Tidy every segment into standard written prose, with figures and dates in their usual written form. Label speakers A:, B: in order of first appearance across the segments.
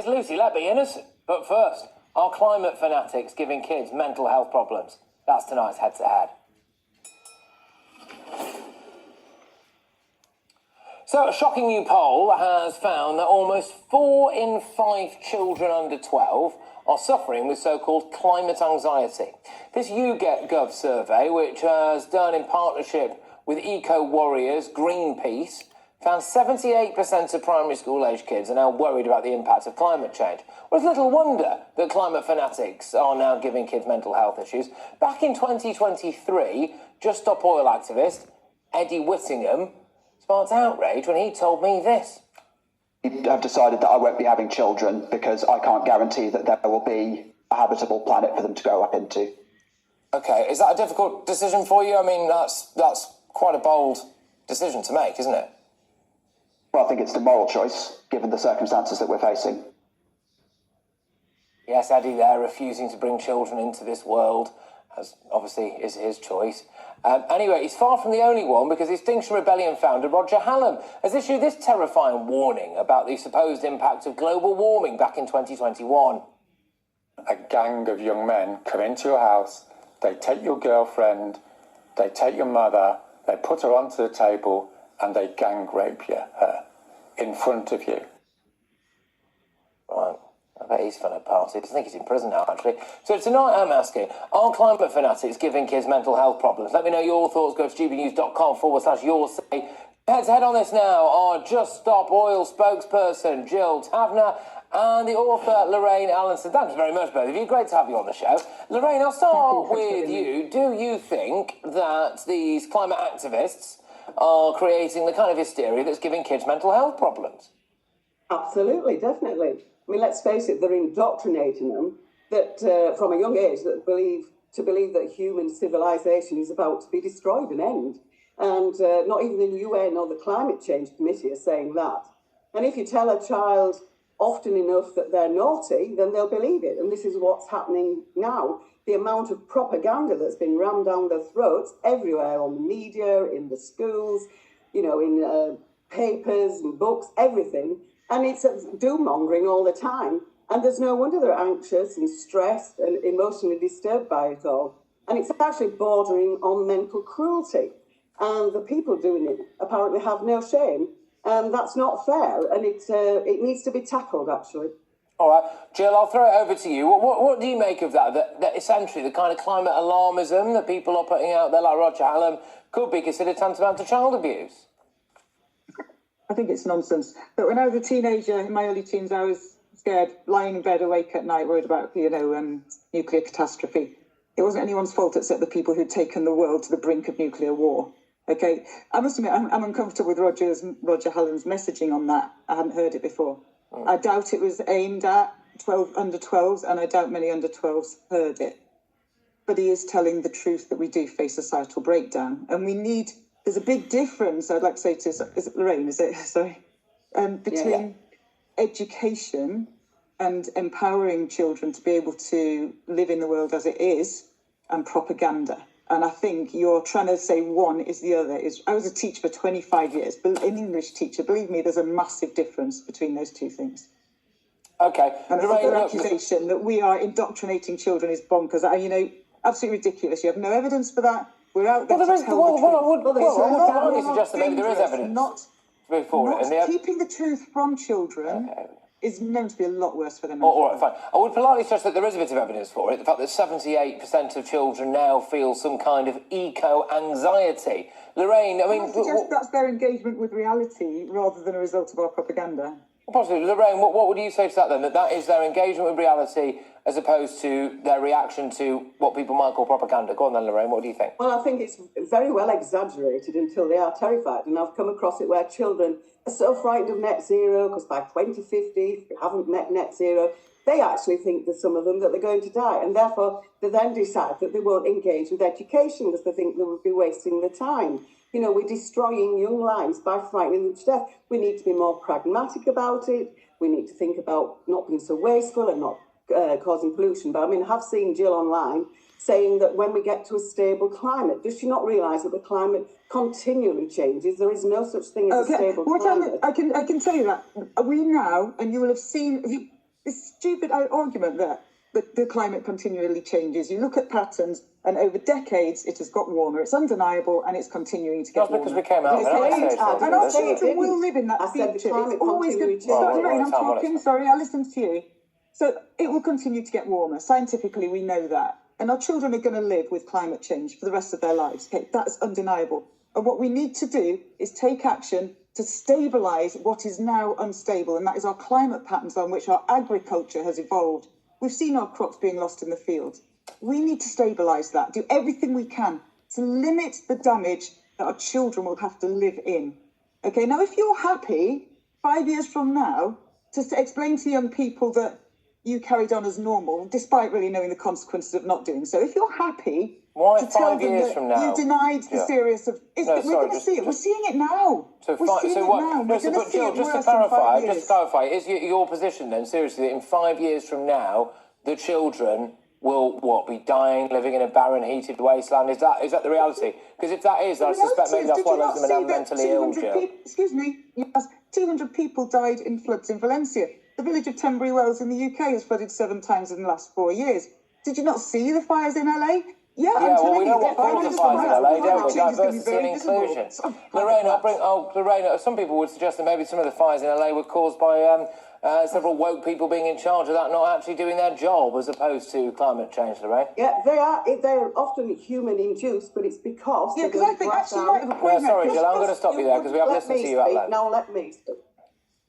A: Lucy, let be innocent. But first, are climate fanatics giving kids mental health problems? That's tonight's Head to Head. So a shocking new poll has found that almost 4 in 5 children under 12 are suffering with so-called climate anxiety. This YouGov survey, which was done in partnership with eco-warriors Greenpeace, found 78% of primary school-aged kids are now worried about the impact of climate change. Well, it's little wonder that climate fanatics are now giving kids mental health issues. Back in 2023, Just Stop Oil activist Eddie Whittingham sparked outrage when he told me this.
B: I've decided that I won't be having children because I can't guarantee that there will be a habitable planet for them to grow up into.
A: Okay, is that a difficult decision for you? I mean, that's quite a bold decision to make, isn't it?
B: Well, I think it's the moral choice, given the circumstances that we're facing.
A: Yes, Eddie there refusing to bring children into this world, as obviously is his choice. Anyway, he's far from the only one, because Extinction Rebellion founder Roger Hallam has issued this terrifying warning about the supposed impact of global warming back in 2021.
C: A gang of young men come into your house, they take your girlfriend, they take your mother, they put her onto the table, and they gang rape her in front of you.
A: Right. I bet he's fun at parties. I think he's in prison now, actually. So tonight I'm asking, are climate fanatics giving kids mental health problems? Let me know your thoughts. Go to stupidnews.com/your say. Head to head on this now are Just Stop Oil spokesperson Gill Tavener and the author Lorraine Allanson. Thank you very much, both of you. Great to have you on the show. Lorraine, I'll start with you. Do you think that these climate activists are creating the kind of hysteria that's giving kids mental health problems?
D: Absolutely, definitely. I mean, let's face it, they're indoctrinating them that from a young age that believe that human civilization is about to be destroyed and end. And not even the UN or the Climate Change Committee are saying that. And if you tell a child often enough that they're naughty, then they'll believe it. And this is what's happening now. The amount of propaganda that's been rammed down their throats everywhere, on the media, in the schools, you know, in papers and books, everything. And it's doom-mongering all the time. And there's no wonder they're anxious and stressed and emotionally disturbed by it all. And it's actually bordering on mental cruelty. And the people doing it apparently have no shame. And that's not fair. And it needs to be tackled, actually.
A: All right. Jill, I'll throw it over to you. What do you make of that? That essentially the kind of climate alarmism that people are putting out there, like Roger Hallam, could be considered tantamount to child abuse?
E: I think it's nonsense. But when I was a teenager, in my early teens, I was scared, lying in bed awake at night, worried about, nuclear catastrophe. It wasn't anyone's fault except the people who'd taken the world to the brink of nuclear war. Okay, I must admit, I'm uncomfortable with Roger Hallam's messaging on that. I hadn't heard it before. I doubt it was aimed at under 12s, and I doubt many under 12s heard it. But he is telling the truth that we do face societal breakdown, and there's a big difference, I'd like to say to, is it Lorraine, is it? Sorry. Between education and empowering children to be able to live in the world as it is, and propaganda. And I think you're trying to say one is the other. I was a teacher for 25 years, an English teacher. Believe me, there's a massive difference between those two things.
A: Okay.
E: And the accusation that we are indoctrinating children is bonkers. Absolutely ridiculous. You have no evidence for that. We're out there to tell the truth.
A: I would suggest that maybe there is evidence. Not
E: keeping the truth from children is known to be a lot worse for them.
A: All right, fine. I would politely stress that there is a bit of evidence for it. The fact that 78% of children now feel some kind of eco-anxiety. Lorraine, I mean...
E: that's their engagement with reality rather than a result of our propaganda.
A: Possibly. Lorraine, what would you say to that then? That is their engagement with reality as opposed to their reaction to what people might call propaganda. Go on then, Lorraine, what do you think?
D: Well, I think it's very well exaggerated until they are terrified. And I've come across it where children are so frightened of net zero because by 2050, if you haven't met net zero, they actually think that some of them that they're going to die. And therefore, they then decide that they won't engage with education because they think they would be wasting their time. You know, we're destroying young lives by frightening them to death. We need to be more pragmatic about it. We need to think about not being so wasteful and not causing pollution. But I mean, I have seen Jill online saying that when we get to a stable climate, does she not realise that the climate continually changes? There is no such thing as a stable climate.
E: I can tell you that. We now, and you will have seen, this stupid argument that the climate continually changes. You look at patterns, and over decades it has got warmer. It's undeniable, and it's continuing to get
A: That's
E: warmer.
A: because we came out of an ice age.
E: And our children will live in that future. It's always good. Lorraine, I'm talking. Sorry, I listened to you. So it will continue to get warmer. Scientifically, we know that. And our children are going to live with climate change for the rest of their lives. Okay, that's undeniable. And what we need to do is take action to stabilise what is now unstable, and that is our climate patterns on which our agriculture has evolved. We've seen our crops being lost in the fields. We need to stabilise that, do everything we can to limit the damage that our children will have to live in. Okay, now if you're happy 5 years from now to explain to young people that you carried on as normal, despite really knowing the consequences of not doing so, if you're happy
A: Why
E: to tell
A: 5
E: them
A: years
E: that
A: from now?
E: you denied the serious of... we're going to see it. We're seeing it now. We're seeing it now. We're going to see it worse in 5 years.
A: Just to clarify, is your position then, seriously, that in 5 years from now, the children will, be dying, living in a barren, heated wasteland? Is that the reality? Because if that is, I suspect maybe that's why loads of them are mentally ill, Jill.
E: Excuse me, yes, 200 people died in floods in Valencia. The village of Tenbury Wells in the UK has flooded 7 times in the last 4 years. Did you not see the fires in LA? Yeah,
A: we know what caused the fires in LA, don't we? Diversity and inclusion. Lorraine, some people would suggest that maybe some of the fires in LA were caused by several woke people being in charge of that, not actually doing their job, as opposed to climate change, Lorraine.
D: Yeah, they're often human-induced, but it's because...
E: Yeah, because I think actually you might have a point.
A: Sorry, Jill, I'm going to stop you there, because we have listened to you out loud.
D: Now let me speak.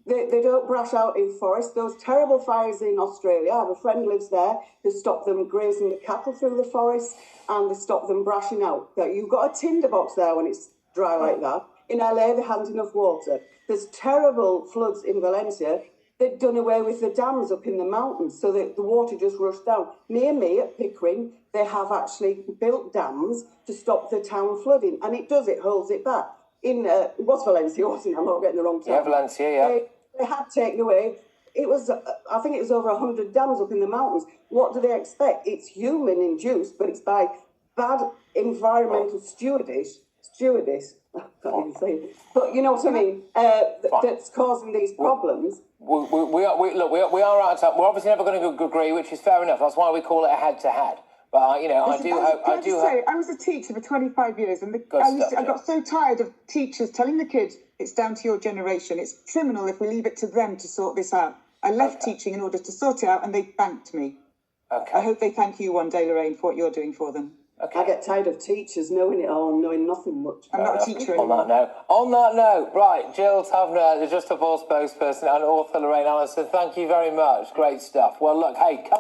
D: They don't brash out in forests. Those terrible fires in Australia, I have a friend lives there, they stop them grazing the cattle through the forest, and they stop them brashing out. You've got a tinderbox there when it's dry like that. In LA, they haven't enough water. There's terrible floods in Valencia. They've done away with the dams up in the mountains, so that the water just rushed down. Near me at Pickering, they have actually built dams to stop the town flooding, and it holds it back. It was Valencia, wasn't it? I'm not getting the wrong time.
A: Yeah, Valencia, yeah.
D: They had taken away, I think it was over 100 dams up in the mountains. What do they expect? It's human-induced, but it's by bad environmental stewardess, I can't even say it, but you know what I mean, that's causing these problems.
A: We are out of time. We're obviously never going to agree, which is fair enough. That's why we call it a head-to-head. But
E: I was a teacher for 25 years, and I got so tired of teachers telling the kids it's down to your generation. It's criminal if we leave it to them to sort this out. I left teaching in order to sort it out, and they thanked me. Okay. I hope they thank you one day, Lorraine, for what you're doing for them.
D: Okay. I get tired of teachers knowing it all and knowing nothing much.
E: I'm not a teacher anymore.
A: On that note, right, Gill Tavener, the Just a Force spokesperson, and author Lorraine Allanson, thank you very much. Great stuff. Well, look, hey, come in.